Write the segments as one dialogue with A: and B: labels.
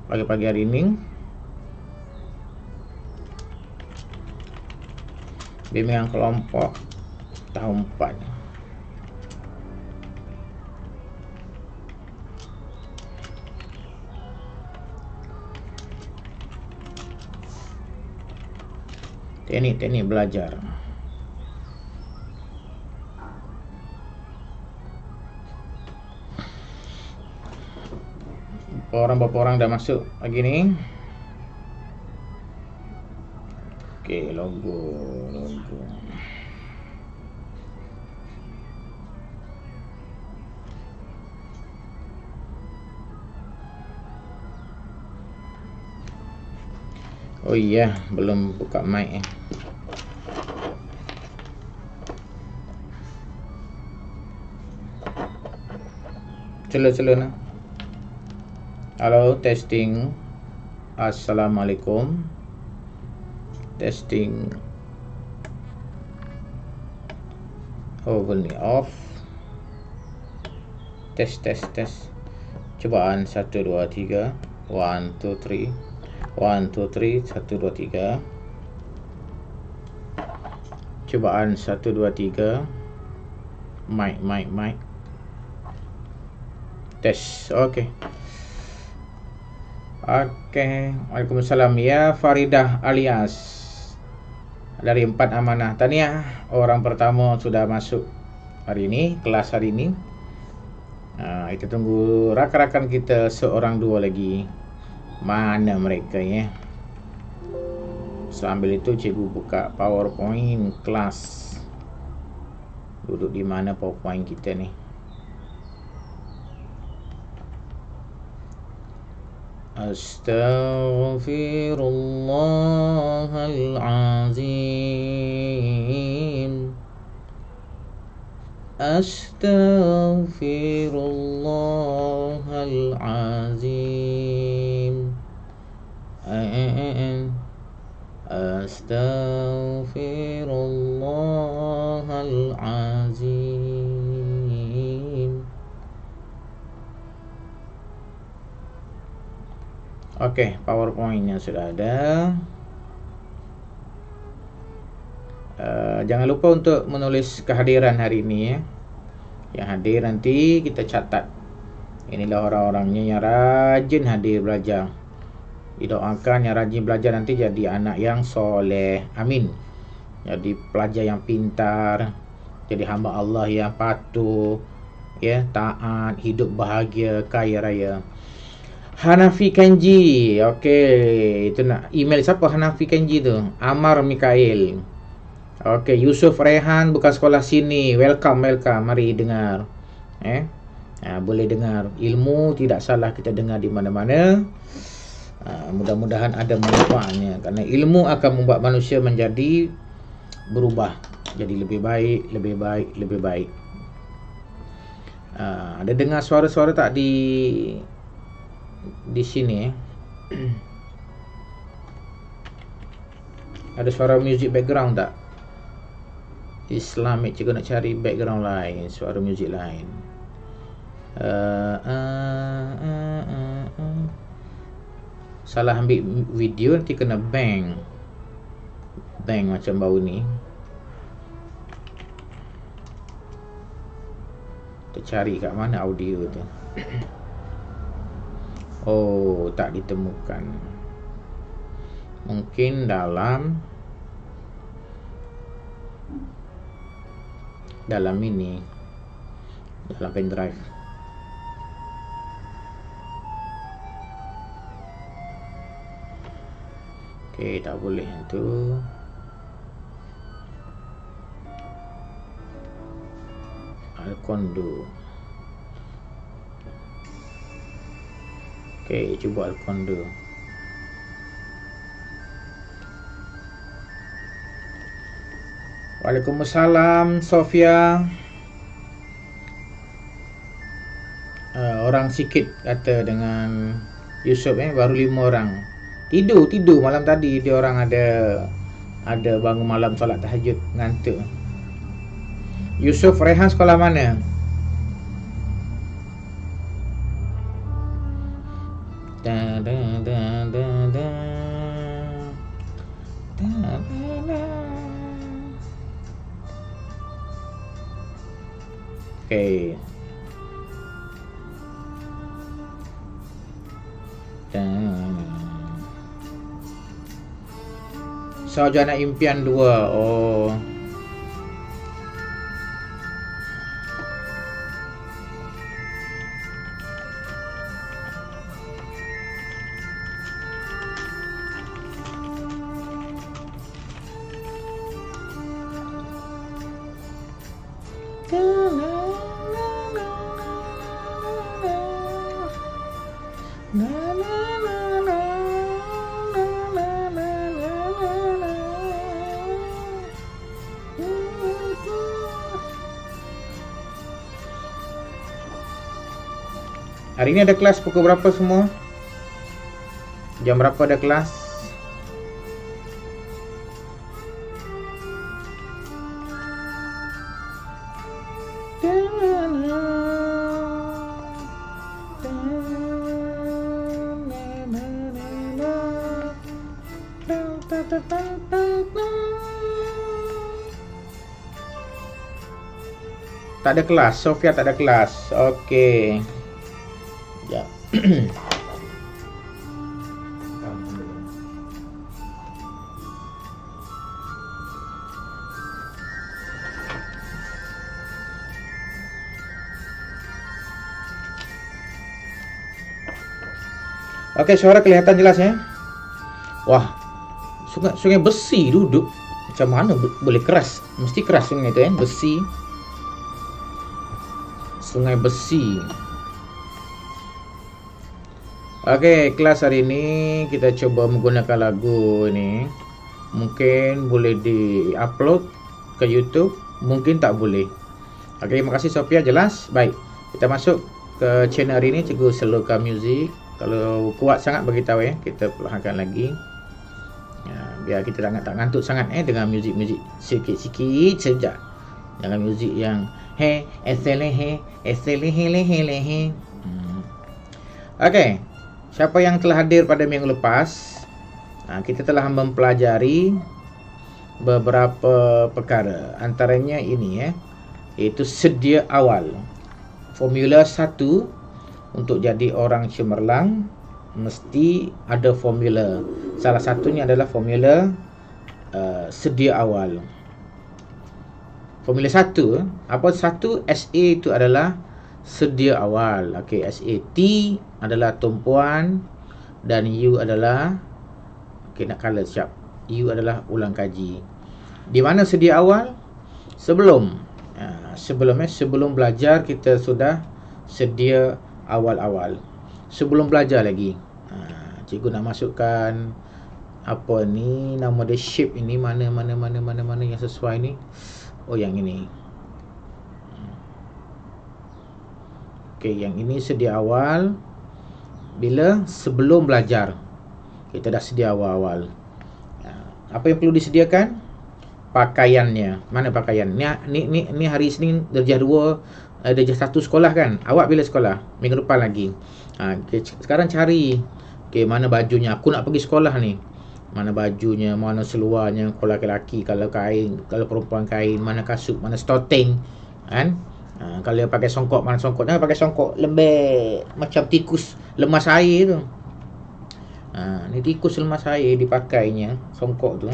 A: pagi-pagi hari ini. Bimbingan kelompok tahun 4. Teknik-teknik belajar. Beberapa orang dah masuk pagi ni. Okey, logo. Oh iya, belum buka mic . Celo nah. Halo, testing. Assalamualaikum. Testing. Oven ni off. Tes. Cubaan 1 2 3. 1 2 3. 1 2 3. 1 2 3. Cubaan 1 2 3. Mic. Tes. Okey. Waalaikumsalam ya Faridah alias dari 4 Amanah. Tahniah, orang pertama sudah masuk hari ini, kelas hari ini. Kita tunggu rakan-rakan kita seorang dua lagi. Mana mereka ya? Sambil itu cikgu buka PowerPoint kelas. Duduk di mana PowerPoint kita ni? Astaghfirullahalazim. Astaghfirullahalazim. Astaghfirullahalazim. Okey, PowerPoint-nya sudah ada. Jangan lupa untuk menulis kehadiran hari ini ya. Yang hadir nanti kita catat. Inilah orang-orangnya yang rajin hadir belajar. Didoakan yang rajin belajar nanti jadi anak yang soleh. Amin. Jadi pelajar yang pintar, jadi hamba Allah yang patuh, ya, taat, hidup bahagia, kaya raya. Hanafi Kenji. Okey, itu nak email siapa Hanafi Kenji tu? Amar Mikael. Okey, Yusuf Rehan bukan sekolah sini. Welcome. Mari dengar. Boleh dengar. Ilmu tidak salah kita dengar di mana-mana. Mudah-mudahan ada manfaatnya, kerana ilmu akan membuat manusia menjadi berubah, jadi lebih baik. Ada dengar suara-suara tak di sini? Ada suara music background tak? Islamic, cikgu nak cari background lain, suara music lain. Salah ambil video nanti kena bang macam bau ni. Kita cari kat mana audio tu. Oh, tak ditemukan. Mungkin dalam ini, dalam pendrive. Okey, tak boleh tu. Al-Kondo. Okey, cuba Al-Kondo. Waalaikumsalam Sofia. Orang sikit kata dengan Yusuf baru 5 orang. Tidur malam tadi dia orang ada bangun malam solat tahajud, ngantuk. Yusuf Rehan sekolah mana? Da, da, da, da, da. Da, da, da. Okay. Sarjana Impian 2. Oh. Hari ini ada kelas pukul berapa semua? Jam berapa ada kelas? Tak ada kelas, Sofia tak ada kelas. Okey. Ya. Okey, suara kelihatan jelas ya. Wah, sungai besi duduk. Macam mana boleh keras? Mesti keras sungai itu ya, besi. Sungai besi. Okey, kelas hari ini kita coba menggunakan lagu ini. Mungkin boleh di-upload ke YouTube, mungkin tak boleh. Okey, terima kasih Sophia, jelas. Baik, kita masuk ke channel hari ini, Cikgu Seloka Music. Kalau kuat sangat bagi tahu ya, kita perlahankan lagi. Ya, biar kita tak ngantuk sangat dengan muzik-muzik sikit-sikit saja. Jangan muzik yang he, eselehe, eselehe. Okey. Siapa yang telah hadir pada minggu lepas, kita telah mempelajari beberapa perkara. Antaranya ini iaitu sedia awal. Formula 1 untuk jadi orang cemerlang mesti ada formula. Salah satunya adalah formula sedia awal. Formula 1, apa satu? SA itu adalah sedia awal. Okey, SA. T adalah tumpuan dan U adalah, okey, nak color siap. U adalah ulang kaji. Di mana sedia awal? Sebelum belajar kita sudah sedia awal-awal. Sebelum belajar lagi. Cikgu nak masukkan apa ni, nama dia shape ini, mana yang sesuai ni. Oh, yang ini. Okey, yang ini sedia awal. Bila sebelum belajar, kita dah sedia awal-awal. Apa yang perlu disediakan? Pakaiannya. Mana pakaian? Ni hari Isnin darjah 2, darjah 1 sekolah kan? Awak bila sekolah? Minggu depan lagi. Okay, sekarang cari. Okey, mana bajunya? Aku nak pergi sekolah ni. Mana bajunya, mana seluarnya, kalau lelaki, kalau kain, kalau perempuan kain, mana kasut, mana stoteng, kan? Kalau dia pakai songkok, mana songkok? Jangan pakai songkok lembek macam tikus lemas air tu. Ni tikus lemas air dipakainya songkok tu.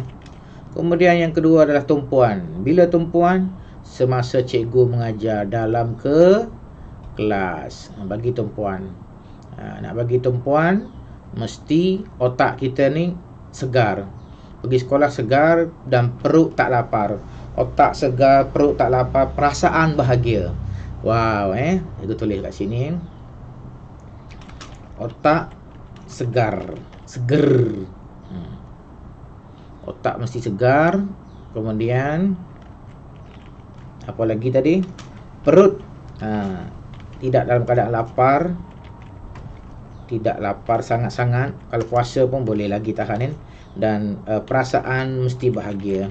A: Kemudian yang kedua adalah tumpuan. Bila tumpuan? Semasa cikgu mengajar dalam ke kelas. Bagi tumpuan. Nak bagi tumpuan, mesti otak kita ni segar. Pergi sekolah segar dan perut tak lapar. Otak segar, perut tak lapar, perasaan bahagia. Wow, Aku tulis kat sini. Otak segar, seger. Otak mesti segar. Kemudian apa lagi tadi? Perut tidak dalam keadaan lapar. Tidak lapar sangat-sangat. Kalau puasa pun boleh lagi tahanin. Dan perasaan mesti bahagia.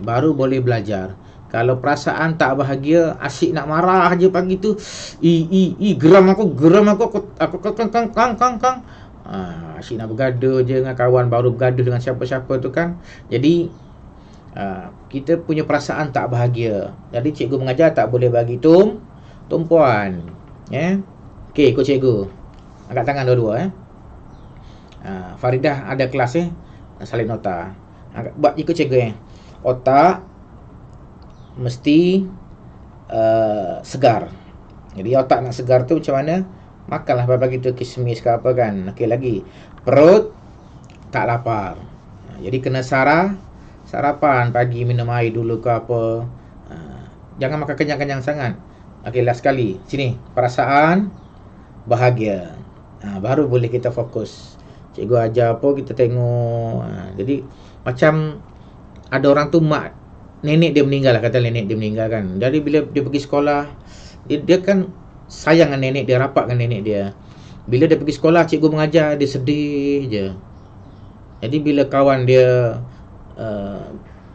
A: Baru boleh belajar. Kalau perasaan tak bahagia, asyik nak marah je pagi tu. Geram aku, kang. Asyik nak bergaduh je dengan kawan, baru bergaduh dengan siapa-siapa tu kan. Jadi kita punya perasaan tak bahagia. Jadi cikgu mengajar tak boleh bagi tumpuan. Okey, ikut cikgu. Angkat tangan dua-dua. Faridah ada kelas salin nota. Buat ikut cikgu Otak mesti segar. Jadi otak nak segar tu macam mana? Makanlah pagi tu kismis ke apa kan. Okey lagi. Perut tak lapar. Jadi kena sarapan pagi, minum air dulu ke apa. Jangan makan kenyang-kenyang sangat. Okey, last sekali. Sini, perasaan bahagia. Baru boleh kita fokus. Cikgu ajar apa kita tengok. Jadi macam ada orang tu nenek dia meninggal lah, kata nenek dia meninggal kan. Jadi bila dia pergi sekolah, dia kan sayang dengan nenek dia, rapat dengan nenek dia. Bila dia pergi sekolah, cikgu mengajar, dia sedih je. Jadi bila kawan dia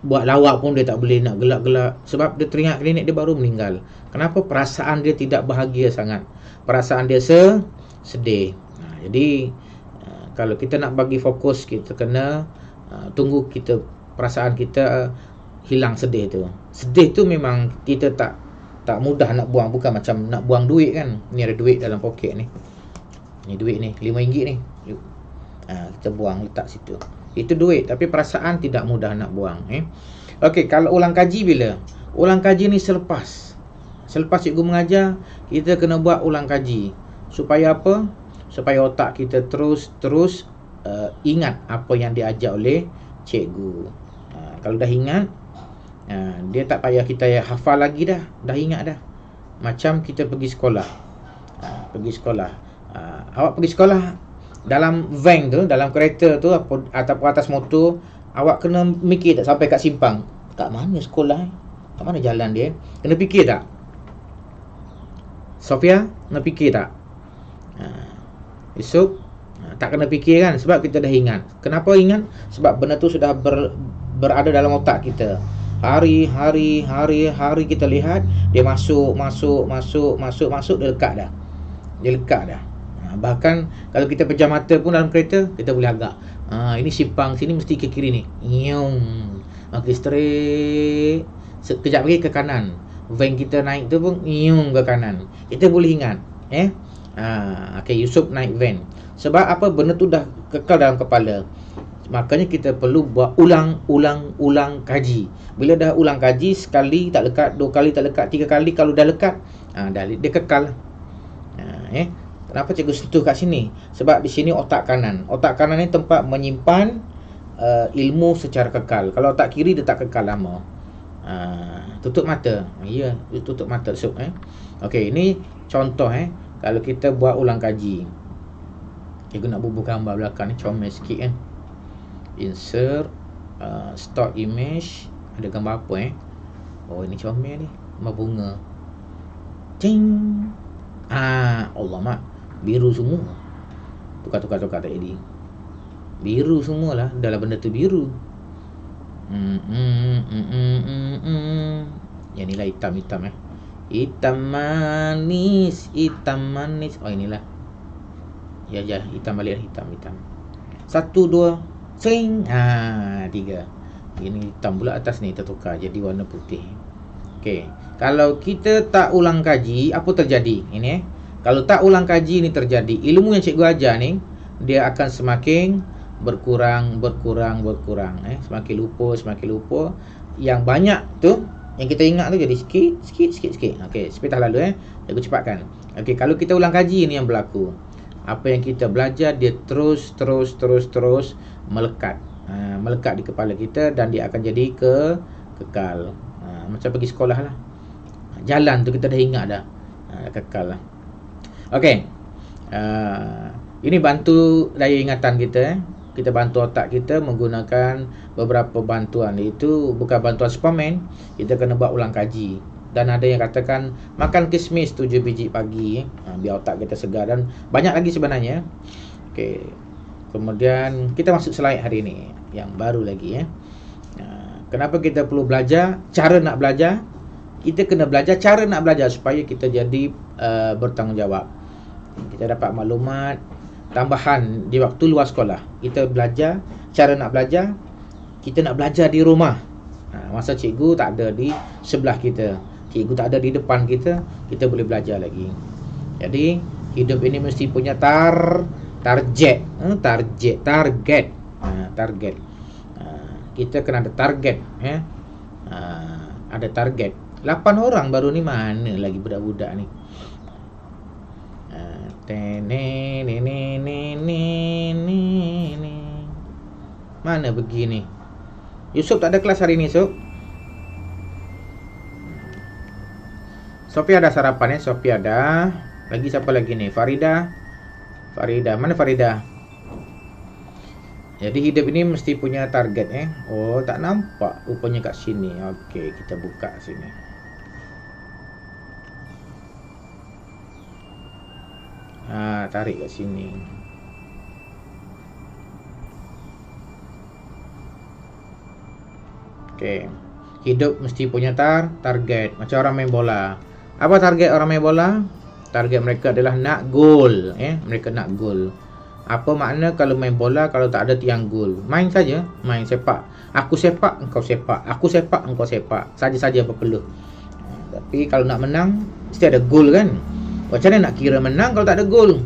A: buat lawak pun dia tak boleh nak gelak-gelak, sebab dia teringat nenek dia baru meninggal. Kenapa? Perasaan dia tidak bahagia sangat. Perasaan dia sedih. Jadi kalau kita nak bagi fokus, kita kena tunggu kita perasaan kita hilang sedih tu. Sedih tu memang kita tak mudah nak buang. Bukan macam nak buang duit kan. Ni ada duit dalam poket ni. Ni duit ni, RM5 ni. Kita buang, letak situ. Itu duit, tapi perasaan tidak mudah nak buang. Okey, kalau ulang kaji bila? Ulang kaji ni selepas cikgu mengajar, kita kena buat ulang kaji. Supaya apa? Supaya otak kita terus ingat apa yang diajar oleh cikgu. Kalau dah ingat, dia tak payah kita hafal lagi dah ingat dah. Macam kita pergi sekolah. Awak pergi sekolah dalam van tu, dalam kereta tu ataupun atas motor, awak kena mikir tak sampai kat simpang, kat mana sekolah, kat mana jalan dia. Kena fikir tak? Sofia, kena fikir tak? Esok tak kena fikir kan, sebab kita dah ingat. Kenapa ingat? Sebab benda tu sudah berada dalam otak kita. Hari kita lihat dia masuk, dia lekat dah. Bahkan kalau kita pejam mata pun dalam kereta, kita boleh agak. Ini simpang sini, mesti ke kiri ni. Okey, straight. Sekejap lagi ke kanan. Van kita naik tu pun ke kanan. Kita boleh ingat. Okey, Yusuf naik van. Sebab apa? Benda tu dah kekal dalam kepala. Makanya kita perlu buat ulang kaji. Bila dah ulang kaji, sekali tak lekat, 2 kali tak lekat, 3 kali, kalau dah lekat, dia kekal. Kenapa cikgu sentuh kat sini? Sebab di sini otak kanan. Otak kanan ni tempat menyimpan ilmu secara kekal. Kalau otak kiri, dia tak kekal lama. Tutup mata. Ya, tutup mata. Okey, ini contoh kalau kita buat ulang kaji. Cikgu nak bubuh gambar belakang ni, comel sikit kan. Insert stock image. Ada gambar apa Oh, ini comel ni, gambar bunga. Cing. Allah mak, biru semua. Tukar tak jadi. Biru semualah, dalam benda tu biru. Yang inilah hitam. Hitam manis. Oh, inilah. Ya, hitam balik, hitam. 1, 2, sing. 3. Ini hitam pula atas ni, tertukar jadi warna putih. Okey, kalau kita tak ulang kaji, apa terjadi? Ini kalau tak ulang kaji ni terjadi, ilmu yang cikgu ajar ni dia akan semakin berkurang. Semakin lupa. Yang banyak tu, yang kita ingat tu jadi sikit. Okey, sepatah lalu cikgu cepatkan. Okey, kalau kita ulang kaji ni yang berlaku. Apa yang kita belajar dia terus melekat. Melekat di kepala kita dan dia akan jadi kekal. Macam pergi sekolah lah. Jalan tu kita dah ingat dah. Kekal lah. Okey. Ini bantu daya ingatan kita. Kita bantu otak kita menggunakan beberapa bantuan. Itu bukan bantuan Superman. Kita kena buat ulang kaji. Dan ada yang katakan makan kismis 7 biji pagi, biar otak kita segar. Dan banyak lagi sebenarnya. Okey. Kemudian kita masuk slide hari ni yang baru lagi. Kenapa kita perlu belajar? Cara nak belajar. Kita kena belajar cara nak belajar supaya kita jadi bertanggungjawab. Kita dapat maklumat tambahan di waktu luar sekolah. Kita belajar cara nak belajar. Kita nak belajar di rumah. Masa cikgu tak ada di sebelah kita, cikgu tak ada di depan kita, kita boleh belajar lagi. Jadi hidup ini mesti punya target. Target. Kita kena ada target. Ada target. 8 orang baru ni, mana lagi budak-budak ni. Mana pergi ni? Yusuf tak ada kelas hari ni, Yusuf. Sophia ada sarapan ya, Sophia ada. Lagi siapa lagi ni? Farida. Mana Farida? Jadi hidup ini mesti punya target Oh, tak nampak rupanya kat sini. Okey, kita buka sini. Tarik kat sini. Okey. Hidup mesti punya target. Macam orang main bola. Apa target orang main bola? Target mereka adalah nak gol. Mereka nak gol. Apa makna kalau main bola kalau tak ada tiang gol? Main saja, main sepak. Aku sepak, engkau sepak. Aku sepak, engkau sepak. Saja-saja berpeluh. Tapi kalau nak menang, mesti ada gol kan? Macam mana nak kira menang kalau tak ada gol?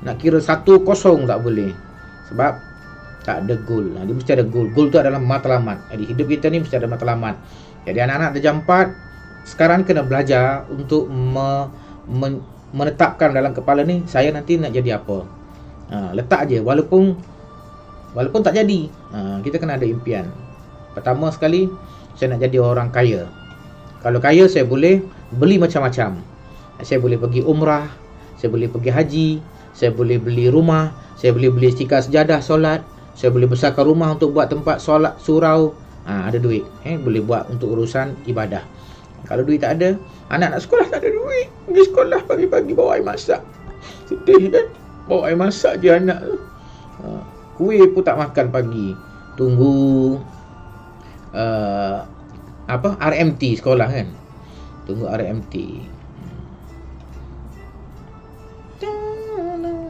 A: Nak kira 1-0 tak boleh. Sebab tak ada gol. Dia mesti ada gol. Gol tu adalah matlamat. Jadi hidup kita ni mesti ada matlamat. Jadi anak-anak darjah 4 sekarang kena belajar untuk menetapkan dalam kepala ni, saya nanti nak jadi apa. Letak aja walaupun tak jadi. Kita kena ada impian. Pertama sekali, saya nak jadi orang kaya. Kalau kaya, saya boleh beli macam-macam. Saya boleh pergi umrah, saya boleh pergi haji, saya boleh beli rumah, saya boleh beli stikar sejadah solat, saya boleh besarkan rumah untuk buat tempat solat surau. Ada duit, boleh buat untuk urusan ibadah. Kalau duit tak ada, anak sekolah tak ada duit, pergi sekolah pagi-pagi bawa air masak. Sedih kan? Bawa air masak je anak tu. Kuih pun tak makan pagi. Tunggu RMT sekolah kan. Tunggu RMT.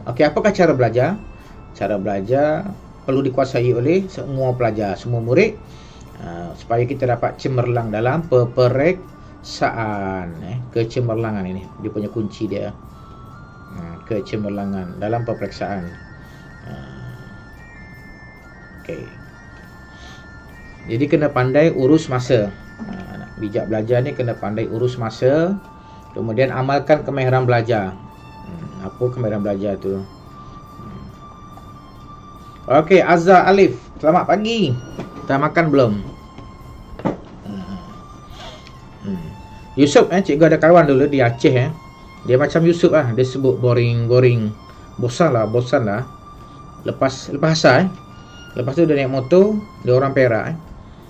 A: Okey, apakah cara belajar? Cara belajar perlu dikuasai oleh semua pelajar, semua murid, supaya kita dapat cemerlang dalam peperiksaan. Kecemerlangan ini dia punya kunci dia. Kecemerlangan dalam peperiksaan. Okey. Jadi kena pandai urus masa. Bijak belajar ni kena pandai urus masa. Kemudian amalkan kemahiran belajar. Apa kemahiran belajar tu? Okey, Azza Alif, selamat pagi. Dah makan belum? Yusuf, cikgu ada kawan dulu di Aceh. Dia macam Yusuf lah. Dia sebut boring. Bosan lah. Lepas asar lepas tu dia naik motor. Dia orang Perak.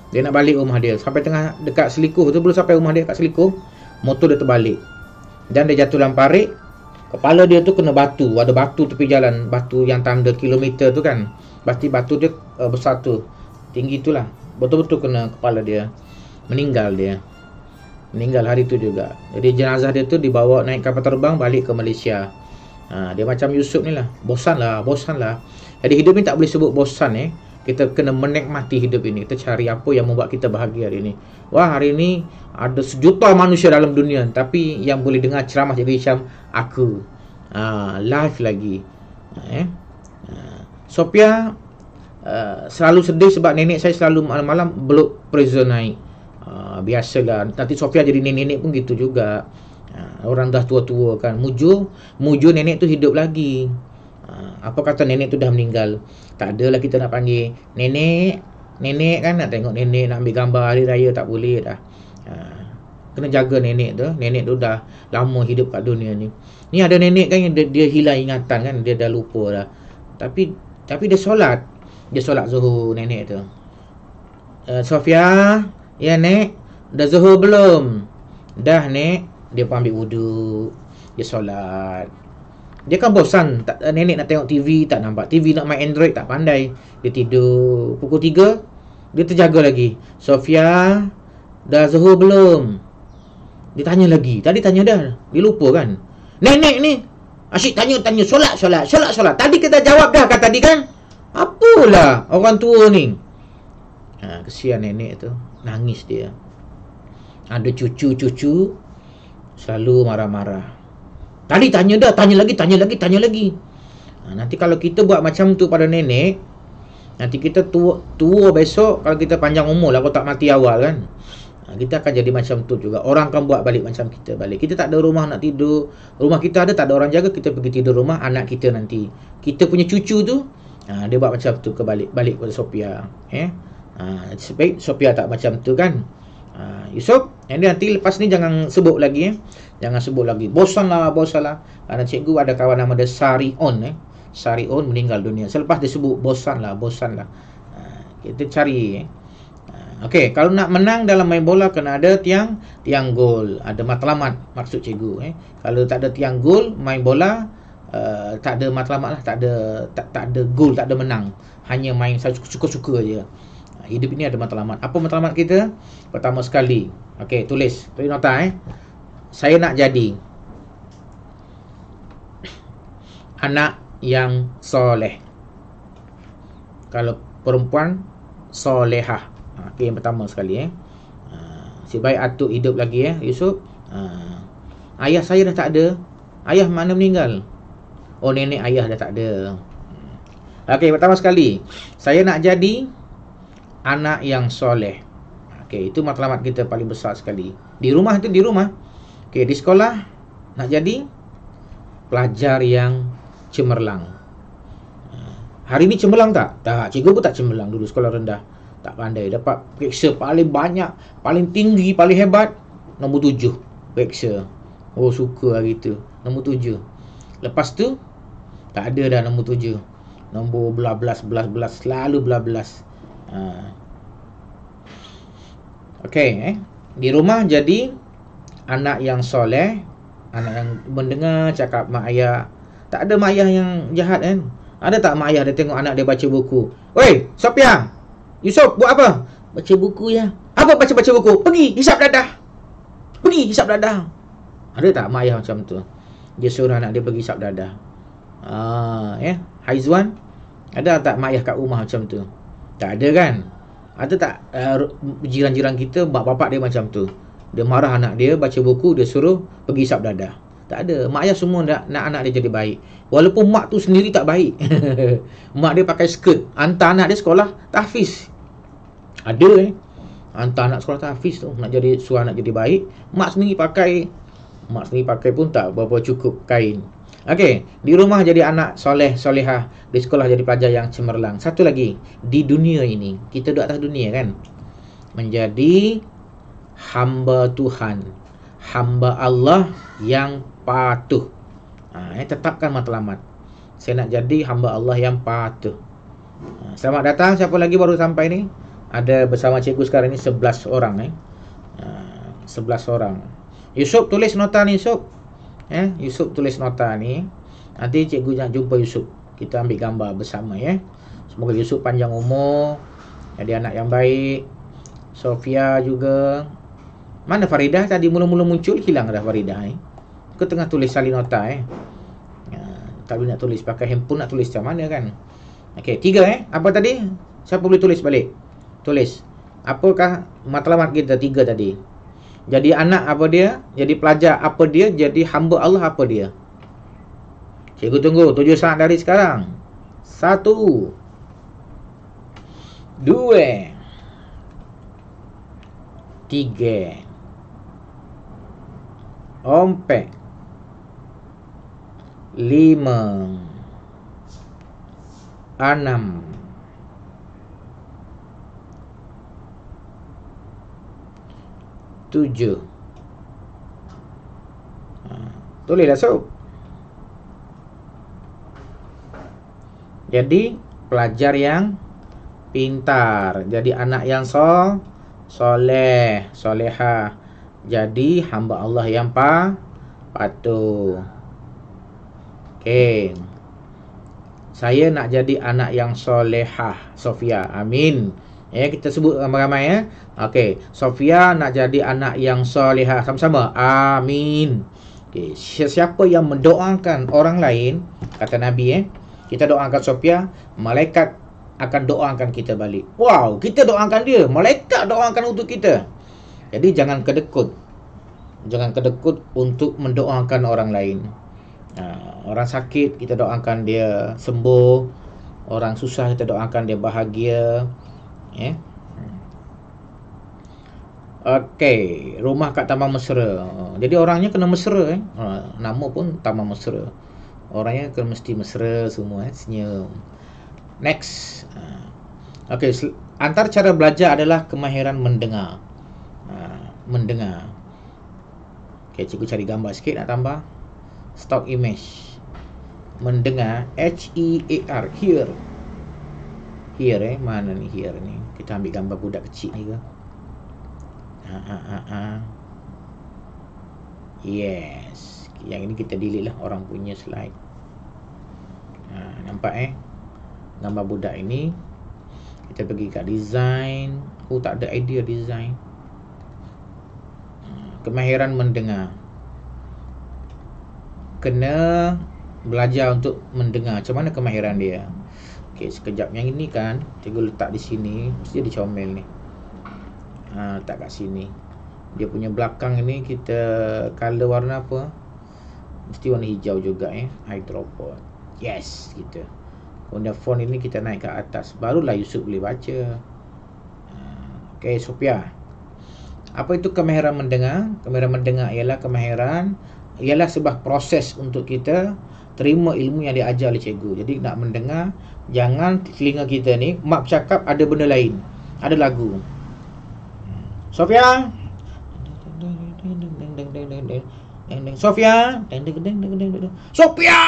A: Dia nak balik rumah dia. Sampai tengah dekat Selikuh tu, belum sampai rumah dia kat Selikuh, motor dia terbalik. Dan dia jatuh dalam parit. Kepala dia tu kena batu. Ada batu tepi jalan. Batu yang tanda kilometer tu kan. Pasti batu dia besar tu, tinggi tu lah. Betul-betul kena kepala dia. Meninggal hari tu juga. Jadi jenazah dia tu dibawa naik kapal terbang balik ke Malaysia. Dia macam Yusuf ni lah. Bosan lah. Jadi hidup ni tak boleh sebut bosan. Kita kena menikmati hidup ini. Kita cari apa yang membuat kita bahagia hari ini. Wah, hari ini ada sejuta manusia dalam dunia, tapi yang boleh dengar ceramah jadi macam aku. Live lagi. Sophia selalu sedih sebab nenek saya selalu malam-malam beluk prison naik. Biasalah. Nanti Sophia jadi nenek pun gitu juga. Orang dah tua-tua kan. Mujur nenek tu hidup lagi. Apa kata nenek tu dah meninggal? Tak adalah kita nak panggil nenek kan, nak tengok nenek, nak ambil gambar hari raya tak boleh dah. Kena jaga nenek tu. Nenek tu dah lama hidup kat dunia ni. Ni ada nenek kan yang dia hilang ingatan kan, dia dah lupa dah. Tapi dia solat. Dia solat Zuhur nenek tu. Sophia, ya nek, dah Zuhur belum? Dah nek. Dia pun ambil wuduk, dia solat. Dia kan bosan, nenek nak tengok TV tak nampak. TV nak main Android tak pandai. Dia tidur pukul 3. Dia terjaga lagi. Sofia, dah zuhur belum? Dia tanya lagi. Tadi tanya dah. Dia lupa kan? Nenek ni asyik tanya solat. Tadi kita jawab dah kan tadi kan? Apalah orang tua ni. Kesian nenek tu. Nangis dia. Ada cucu selalu marah-marah. Tadi tanya dah, tanya lagi. Nanti kalau kita buat macam tu pada nenek, nanti kita tua besok, kalau kita panjang umur lah, kalau tak mati awal kan, kita akan jadi macam tu juga. Orang akan buat balik macam kita balik. Kita tak ada rumah nak tidur, rumah kita ada tak ada orang jaga, kita pergi tidur rumah anak kita nanti. Kita punya cucu tu, dia buat macam tu balik kepada Sophia. Sebaik Sophia tak macam tu kan. Yusof, nanti lepas ni jangan sebut lagi. Jangan sebut lagi. Bosanlah. Kerana cikgu ada kawan nama dia Sarion. Sarion meninggal dunia. Selepas dia sebut bosanlah. Kita cari. Okey, kalau nak menang dalam main bola kena ada tiang gol, ada matlamat maksud cikgu. Kalau tak ada tiang gol, main bola tak ada matlamat lah, tak ada gol, tak ada menang. Hanya main suka-suka je. Hidup ini ada matlamat. Apa matlamat kita? Pertama sekali, okey, tulis nota. Saya nak jadi anak yang soleh. Kalau perempuan, solehah. Okey, yang pertama sekali. Si baik atuk hidup lagi Yusuf. Ayah saya dah tak ada. Ayah mana meninggal? Oh, nenek ayah dah tak ada. Okey, pertama sekali, saya nak jadi anak yang soleh. Okey, itu matlamat kita paling besar sekali. Di rumah. Okey, di sekolah nak jadi pelajar yang cemerlang. Hari ni cemerlang tak? Tak, cikgu pun tak cemerlang dulu sekolah rendah. Tak pandai, dapat periksa paling banyak, paling tinggi, paling hebat, nombor 7 periksa. Oh, suka hari tu, nombor 7. Lepas tu tak ada dah nombor 7. Nombor belas, selalu belas. Okey, di rumah jadi anak yang soleh, anak yang mendengar cakap mak ayah. Tak ada mak ayah yang jahat kan? Ada tak mak ayah dia tengok anak dia baca buku? Oi, Sophia, Yusof, buat apa? Baca buku ya. Apa baca buku? Pergi hisap dadah. Ada tak mak ayah macam tu? Dia suruh anak dia pergi hisap dadah. Haizwan, ada tak mak ayah kat rumah macam tu? Tak ada kan? Ada tak jiran-jiran kita, bapak dia macam tu? Dia marah anak dia baca buku, dia suruh pergi hisap dadah. Tak ada. Mak ayah semua nak anak dia jadi baik. Walaupun mak tu sendiri tak baik. Mak dia pakai skirt, hantar anak dia sekolah tahfiz. Ada hantar anak sekolah tahfiz tu, nak jadi suruh anak jadi baik. Mak sendiri pakai pun tak berapa cukup kain. Okey, di rumah jadi anak soleh, solehah, di sekolah jadi pelajar yang cemerlang. Satu lagi, di dunia ini, kita duduk atas dunia kan, menjadi hamba Tuhan, hamba Allah yang patuh. Tetapkan matlamat. Saya nak jadi hamba Allah yang patuh. Selamat datang. Siapa lagi baru sampai ni? Ada bersama cikgu sekarang ni 11 orang 11 orang. Yusuf tulis nota ni, Yusuf. Yusuf tulis nota ni. Nanti cikgu nak jumpa Yusuf. Kita ambil gambar bersama Semoga Yusuf panjang umur, jadi anak yang baik. Sophia juga. Mana Faridah tadi mula-mula muncul, hilang dah Faridah Kau tengah tulis salin nota tak boleh nak tulis pakai handphone, nak tulis macam mana kan. Okey, 3 apa tadi? Siapa boleh tulis balik? Tulis. Apakah matlamat kita 3 tadi? Jadi anak apa dia? Jadi pelajar apa dia? Jadi hamba Allah apa dia? Cikgu tunggu 7 saat dari sekarang. 1 2 3 4 5 6 7. Tulislah Sob. Jadi pelajar yang pintar, jadi anak yang soleh, solehah, jadi hamba Allah yang patuh. Okey. Saya nak jadi anak yang solehah, Sophia. Amin. Ya, kita sebut ramai-ramai ya. Okey, Sofia nak jadi anak yang solehah. Sama-sama. Amin. Okey, siapa yang mendoakan orang lain, kata Nabi kita doakan Sofia, malaikat akan doakan kita balik. Wow, kita doakan dia, malaikat doakan untuk kita. Jadi jangan kedekut. Jangan kedekut untuk mendoakan orang lain. Orang sakit kita doakan dia sembuh. Orang susah kita doakan dia bahagia. Okey, rumah kat Taman Mesra. Jadi orangnya kena mesra nama pun Taman Mesra. Orangnya kena mesti mesra semua senyum. Next. Okey, antara cara belajar adalah kemahiran mendengar. Mendengar. Okey, cikgu cari gambar sikit nak tambah. Stock image. Mendengar, H-E-A-R, hear. Hear mana ni hear ni? Kita ambil gambar budak kecil ni ke? Yes. Yang ini kita delete lah orang punya slide. Nampak gambar budak ini. Kita pergi kat design. Tak ada idea design. Kemahiran mendengar. Kena belajar untuk mendengar. Macam mana kemahiran dia? Okey, sekejap. Yang ini kan cikgu letak di sini. Mesti dia comel ni. Letak kat sini. Dia punya belakang ini kita color warna apa? Mesti warna hijau juga Hydropod. Yes, gitu. Kemudian font ini kita naik ke atas. Barulah Yusuf boleh baca. Okey, Sophia. Apa itu kemahiran mendengar? Kemahiran mendengar ialah sebuah proses untuk kita terima ilmu yang diajar oleh cikgu. Jadi nak mendengar, jangan telinga kita ni mak cakap ada benda lain. Ada lagu. Sofia. Sofia. Sofia.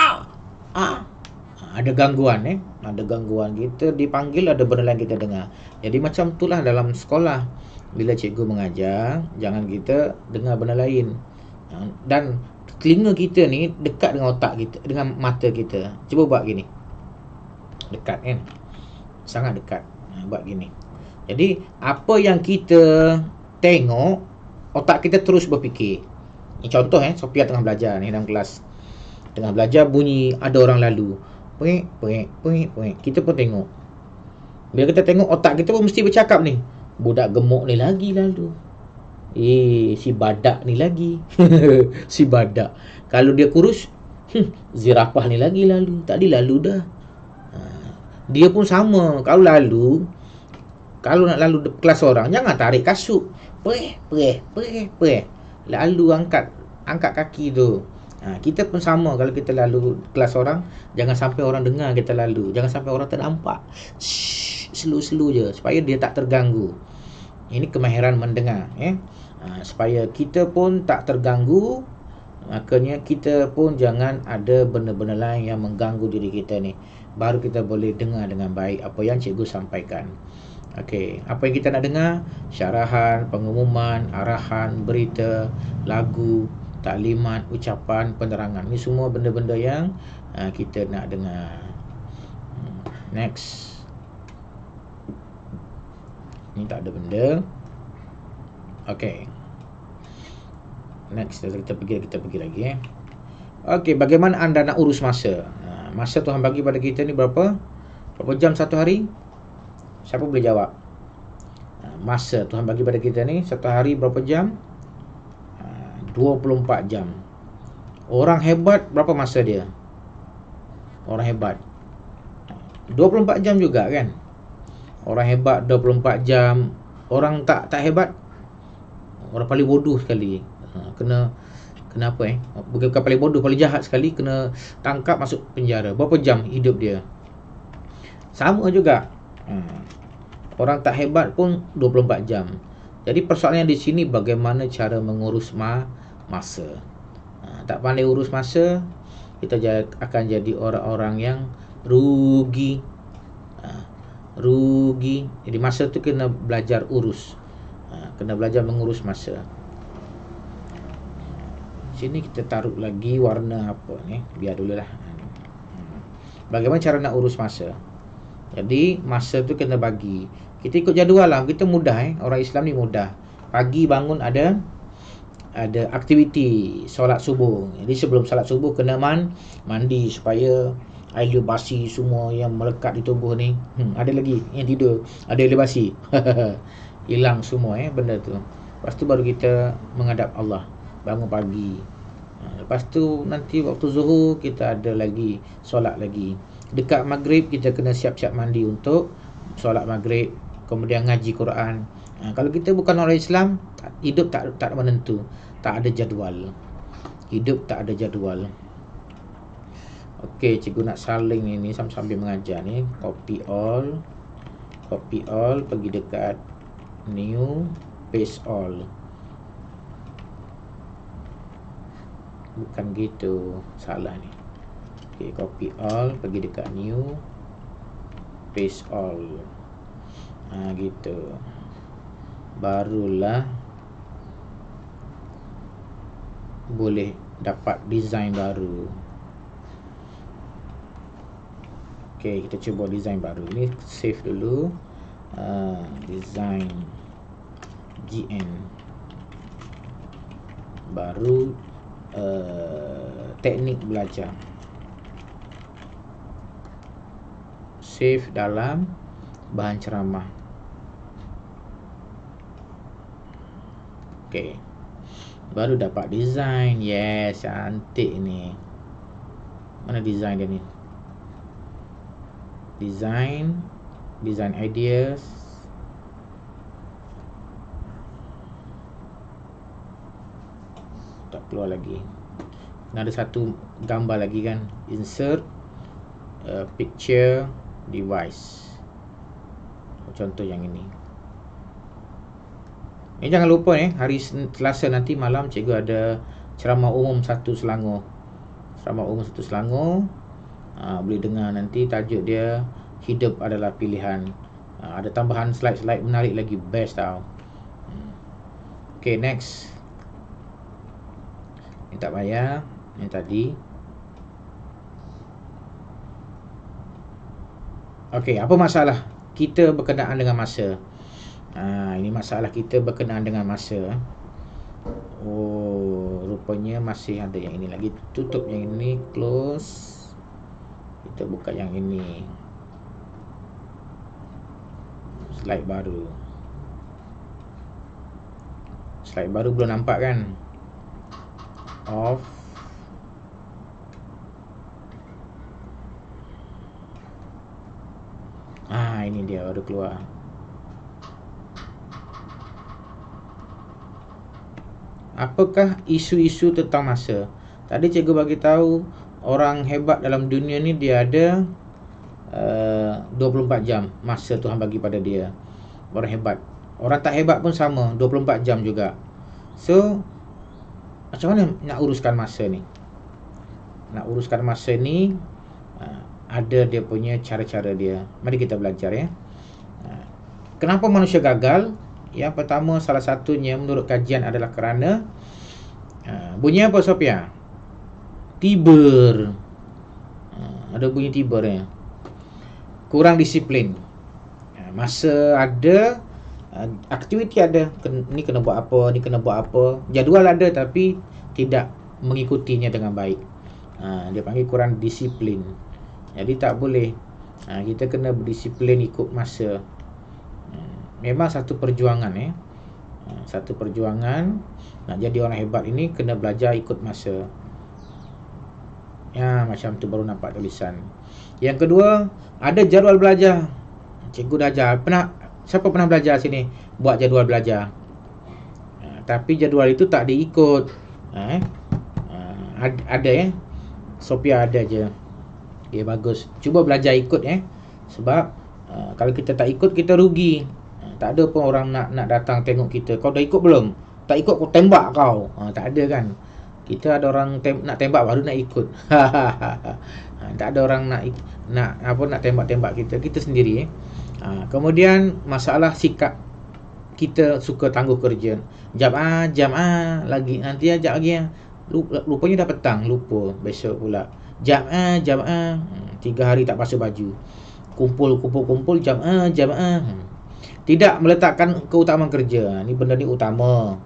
A: Ada gangguan Ada gangguan, kita dipanggil ada benda lain kita dengar. Jadi macam itulah dalam sekolah. Bila cikgu mengajar, jangan kita dengar benda lain. Dan telinga kita ni dekat dengan otak kita, dengan mata kita. Cuba buat gini. Dekat sangat dekat. Buat gini. Jadi apa yang kita tengok, otak kita terus berfikir. Ini contoh Sophia tengah belajar ni dalam kelas. Tengah belajar bunyi ada orang lalu. Puing. Kita pun tengok. Bila kita tengok, otak kita pun mesti bercakap ni. Budak gemuk ni lagi lalu. Si badak ni lagi. Si badak. Kalau dia kurus, zirafah ni lagi lalu. Tadi lalu dah. Dia pun sama. Kalau nak lalu kelas orang, jangan tarik kasut. Lalu angkat kaki tu. Kita pun sama. Kalau kita lalu kelas orang, jangan sampai orang dengar kita lalu. Jangan sampai orang ternampak. Slow-slow je supaya dia tak terganggu. Ini kemahiran mendengar supaya kita pun tak terganggu. Makanya kita pun jangan ada benda-benda lain yang mengganggu diri kita ni. Baru kita boleh dengar dengan baik apa yang cikgu sampaikan. Okey, apa yang kita nak dengar? Syarahan, pengumuman, arahan, berita, lagu, taklimat, ucapan, penerangan. Ini semua benda-benda yang kita nak dengar. Next. Ni tak ada benda. Okey. Next, kita pergi lagi Okey, bagaimana anda nak urus masa? Masa Tuhan bagi pada kita ni berapa? Berapa jam satu hari? Siapa boleh jawab? Masa Tuhan bagi pada kita ni satu hari berapa jam? 24 jam. Orang hebat berapa masa dia? Orang hebat 24 jam juga kan? Orang hebat 24 jam. Orang tak hebat, orang paling bodoh sekali. Kena apa bukan paling bodoh, paling jahat sekali, kena tangkap masuk penjara. Berapa jam hidup dia? Sama juga. Orang tak hebat pun 24 jam. Jadi persoalannya di sini bagaimana cara mengurus masa. Tak pandai urus masa, kita akan jadi orang-orang yang rugi. Jadi masa tu kena belajar urus. Kena belajar mengurus masa. Sini kita taruh lagi warna apa ni, biar dululah. Bagaimana cara nak urus masa? Jadi masa tu kena bagi. Kita ikut jadual lah. Kita mudah orang Islam ni mudah. Pagi bangun ada aktiviti solat subuh. Jadi sebelum solat subuh kena mandi supaya air basi semua yang melekat di tubuh ni. Ada lagi yang tidur, ada air basi. Hilang semua benda tu. Lepas tu baru kita menghadap Allah. Bangun pagi. Lepas tu nanti waktu zuhur kita ada lagi solat lagi. Dekat maghrib kita kena siap-siap mandi untuk solat maghrib, kemudian ngaji Quran. Kalau kita bukan orang Islam, hidup tak menentu, tak ada jadual. Hidup tak ada jadual. Okey, cikgu nak saling ini sambil mengajar ni. Copy all, pergi dekat new, paste all. Bukan gitu, salah ni. Okey, copy all, pergi dekat new, paste all. Gitu. Barulah boleh dapat design baru. Okey, kita cuba design baru. Ini save dulu. Design GN. Baru teknik belajar. Save dalam bahan ceramah. Okey. Baru dapat design. Yes, cantik ni. Mana design dia ni? Design ideas. Tak keluar lagi. Ada satu gambar lagi kan. Insert picture device. Contoh yang ini. Jangan lupa hari Selasa nanti malam cikgu ada ceramah umum 1 Selangor. Ceramah umum 1 Selangor. Boleh dengar nanti, tajuk dia hidup adalah pilihan. Ada tambahan slide-slide menarik lagi, best tau. Okay, next. Ini tak payah. Yang tadi. Okay, apa masalah kita berkenaan dengan masa? Ini masalah kita berkenaan dengan masa. Oh, rupanya masih ada yang ini lagi. Tutup yang ini, close. Kita buka yang ini. Slide baru. Slide baru belum nampak kan? Off. Ini dia baru keluar. Apakah isu-isu tentang masa? Tadi cikgu bagi tahu orang hebat dalam dunia ni dia ada 24 jam masa Tuhan bagi pada dia. Orang hebat. Orang tak hebat pun sama, 24 jam juga. So, macam mana nak uruskan masa ni? Nak uruskan masa ni ada dia punya cara-cara dia. Mari kita belajar ya. Kenapa manusia gagal? Yang pertama, salah satunya menurut kajian adalah kerana bunyi apa Sophia? Tiber. Ada bunyi tiber ya. Kurang disiplin. Masa ada, aktiviti ada. Ni kena buat apa, ni kena buat apa. Jadual ada tapi tidak mengikutinya dengan baik. Dia panggil kurang disiplin. Jadi tak boleh. Kita kena berdisiplin ikut masa. Memang satu perjuangan satu perjuangan. Nak jadi orang hebat ini kena belajar ikut masa. Macam tu baru nampak tulisan. Yang kedua, ada jadual belajar. Cikgu dah ajar. Siapa pernah belajar sini buat jadual belajar? Tapi jadual itu tak diikut. Ada Sophia ada je. Okay, bagus. Cuba belajar ikut Sebab kalau kita tak ikut, kita rugi. Tak ada pun orang nak datang tengok kita. Kau dah ikut belum? Tak ikut, aku tembak kau. Tak ada kan. Kita ada orang nak tembak baru nak ikut. Tak ada orang nak tembak-tembak kita. Kita sendiri kemudian masalah sikap. Kita suka tangguh kerja. Jam lagi. Nanti jap lagi Rupanya dah petang. Lupa besok pula. Jam 3 hari tak basuh baju. kumpul jamaah. Tidak meletakkan keutamaan kerja. Ni benda ni utama.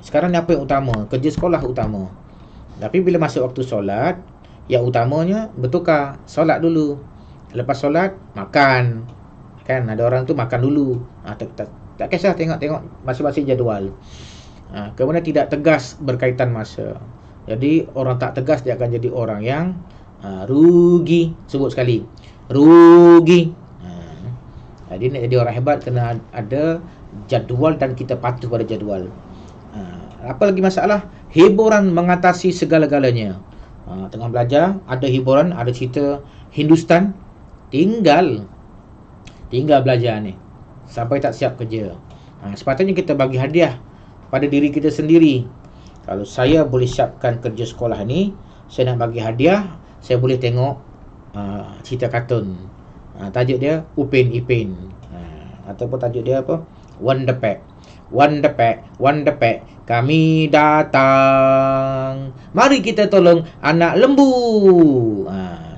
A: Sekarang ni apa yang utama? Kerja sekolah utama. Tapi bila masuk waktu solat, yang utamanya bertukar. Solat dulu. Lepas solat, makan. Kan ada orang tu makan dulu. Tak kisah, tengok masing-masing jadual. Kemudian tidak tegas berkaitan masa. Jadi orang tak tegas dia akan jadi orang yang rugi. Sebut sekali, rugi. Jadi nak jadi orang hebat kena ada jadual dan kita patuh pada jadual. Apa lagi masalah? Hiburan mengatasi segala-galanya. Tengah belajar, ada hiburan, ada cerita Hindustan, tinggal belajar ni sampai tak siap kerja. Sepatutnya kita bagi hadiah pada diri kita sendiri. Kalau saya boleh siapkan kerja sekolah ni, saya nak bagi hadiah, saya boleh tengok cerita kartun. Tajuk dia Upin Ipin. Ataupun tajuk dia apa? Wonder Pack. Kami datang. Mari kita tolong anak lembu.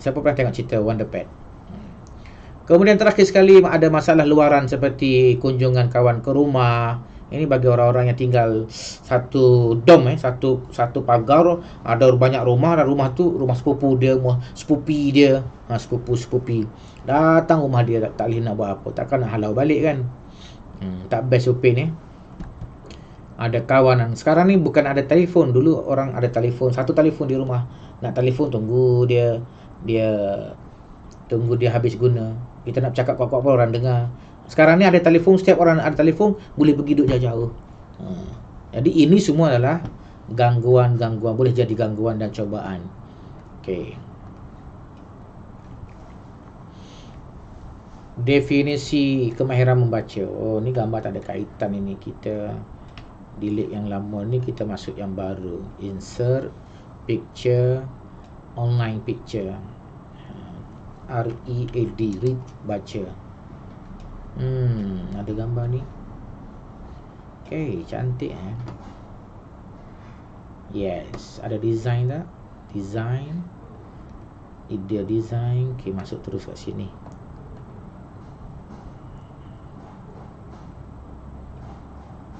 A: Siapa pernah tengok cerita Wonder Pack? Kemudian terakhir sekali ada masalah luaran seperti kunjungan kawan ke rumah. Ini bagi orang-orang yang tinggal satu dom, satu pagar, ada banyak rumah, dan rumah tu rumah sepupu dia, sepupi dia, sepupu-sepupi. Datang rumah dia tak boleh nak buat apa, takkan nak halau balik kan. Tak best Upin Ada kawan. Sekarang ni bukan ada telefon. Dulu orang ada telefon, satu telefon di rumah. Nak telefon tunggu dia habis guna. Kita nak cakap kuat-kuat pun orang dengar. Sekarang ni ada telefon, setiap orang ada telefon, boleh pergi duduk jauh-jauh. Jadi ini semua adalah gangguan, boleh jadi gangguan dan cobaan. Okey. Definisi kemahiran membaca. Oh, ni gambar tak ada kaitan ini. Kita delete yang lama ni, kita masuk yang baru. Insert picture, online picture. READ, read, baca. Ada gambar ni. Okay, cantik Yes, ada design tak? Design. Idea design. Okay, masuk terus kat sini.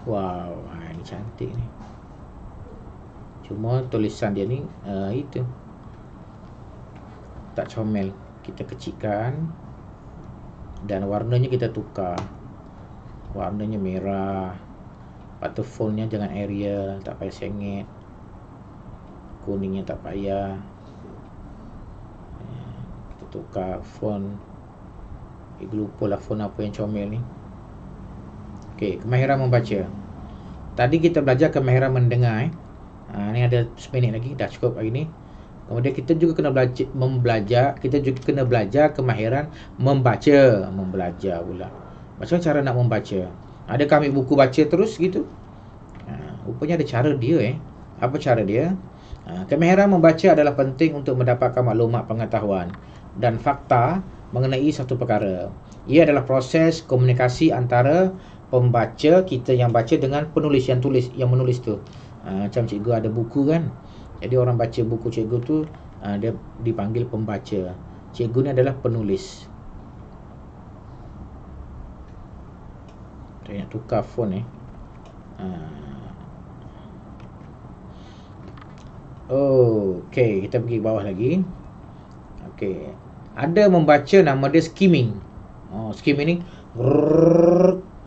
A: Wow, ni cantik ni. Cuma tulisan dia ni itu tak comel. Kita kecilkan dan warnanya kita tukar. Warnanya merah. Lepas tu fontnya jangan Arial, tak payah sengit. Kuningnya tak payah. Kita tukar font. Lupa lah font apa yang comel ni. Okey, kemahiran membaca. Tadi kita belajar kemahiran mendengar. Ni ada 10 minit lagi, dah cukup hari ni. Kemudian kita juga kena belajar kemahiran membelajar pula. Macam cara nak membaca? Adakah ambil buku baca terus gitu? Rupanya ada cara dia Apa cara dia? Kemahiran membaca adalah penting untuk mendapatkan maklumat pengetahuan dan fakta mengenai satu perkara. Ia adalah proses komunikasi antara pembaca, kita yang baca, dengan penulis yang menulis tu. Macam cikgu ada buku kan. Jadi orang baca buku cikgu tu, dia dipanggil pembaca. Cikgu ni adalah penulis. Saya nak tukar font Okey, kita pergi ke bawah lagi. Okey. Ada membaca, nama dia skimming. Skimming ni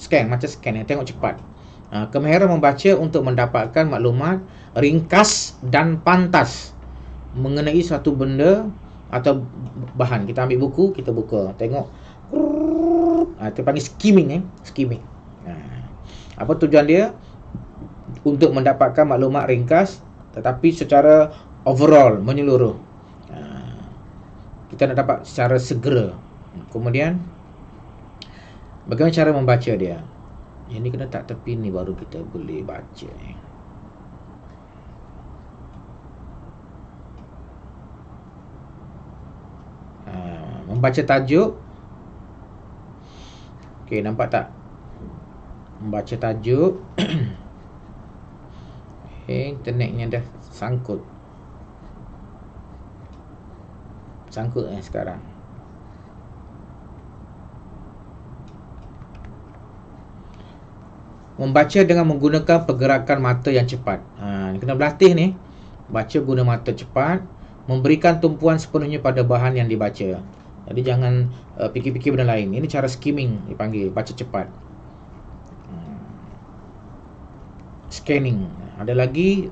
A: scan, macam scan tengok cepat. Kemahiran membaca untuk mendapatkan maklumat ringkas dan pantas mengenai satu benda atau bahan. Kita ambil buku, kita buka, tengok. Itu panggil skimming skimming. Apa tujuan dia? Untuk mendapatkan maklumat ringkas tetapi secara overall, menyeluruh. Kita nak dapat secara segera. Kemudian bagaimana cara membaca dia? Yang ni kena tak tepi ni baru kita boleh baca membaca tajuk. Okey, nampak tak? Membaca tajuk. Internetnya dah sangkut sekarang. Membaca dengan menggunakan pergerakan mata yang cepat. Kena berlatih ni. Baca guna mata cepat. Memberikan tumpuan sepenuhnya pada bahan yang dibaca. Jadi jangan fikir-fikir benda lain. Ini cara skimming dipanggil. Baca cepat. Scanning. Ada lagi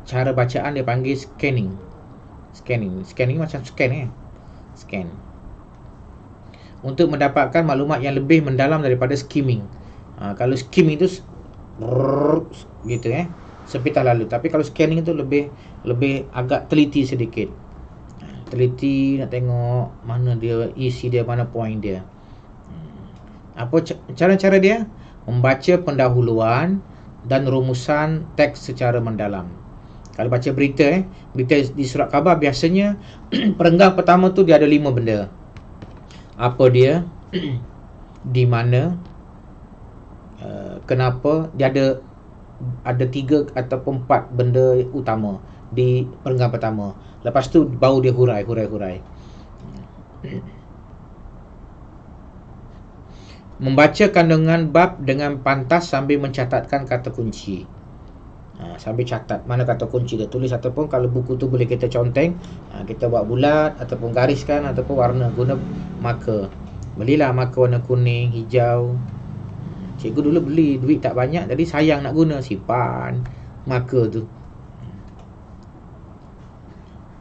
A: cara bacaan dia panggil scanning. Scanning macam scan Scan. Untuk mendapatkan maklumat yang lebih mendalam daripada skimming. Kalau skimming tu gitu sepintas lalu. Tapi kalau scanning tu lebih agak teliti sedikit. Teliti nak tengok mana dia isi dia, mana point dia. Apa cara-cara dia? Membaca pendahuluan dan rumusan teks secara mendalam. Kalau baca berita berita di surat khabar biasanya perenggan pertama tu dia ada 5 benda. Apa dia? Di mana? Kenapa? Dia ada 3 ataupun 4 benda utama di perenggan pertama. Lepas tu baru dia hurai. Membaca kandungan bab dengan pantas sambil mencatatkan kata kunci. Sambil catat mana kata kunci dia tulis, ataupun kalau buku tu boleh kita conteng, kita buat bulat ataupun gariskan ataupun warna guna marker. Belilah marker warna kuning, hijau. Cikgu dulu beli, duit tak banyak, jadi sayang nak guna, simpan marker tu.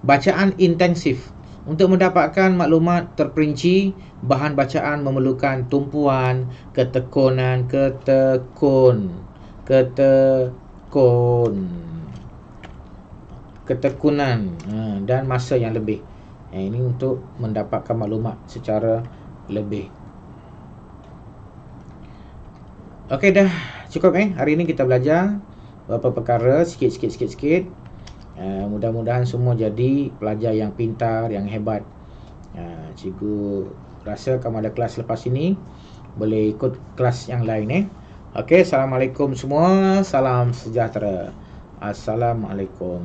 A: Bacaan intensif. Untuk mendapatkan maklumat terperinci, bahan bacaan memerlukan tumpuan, ketekunan dan masa yang lebih. Ini untuk mendapatkan maklumat secara lebih. Okey, dah cukup hari ini kita belajar beberapa perkara sikit. Mudah-mudahan semua jadi pelajar yang pintar, yang hebat. Cikgu rasa kamu ada kelas lepas ini, boleh ikut kelas yang lain Okey, Assalamualaikum semua. Salam sejahtera. Assalamualaikum.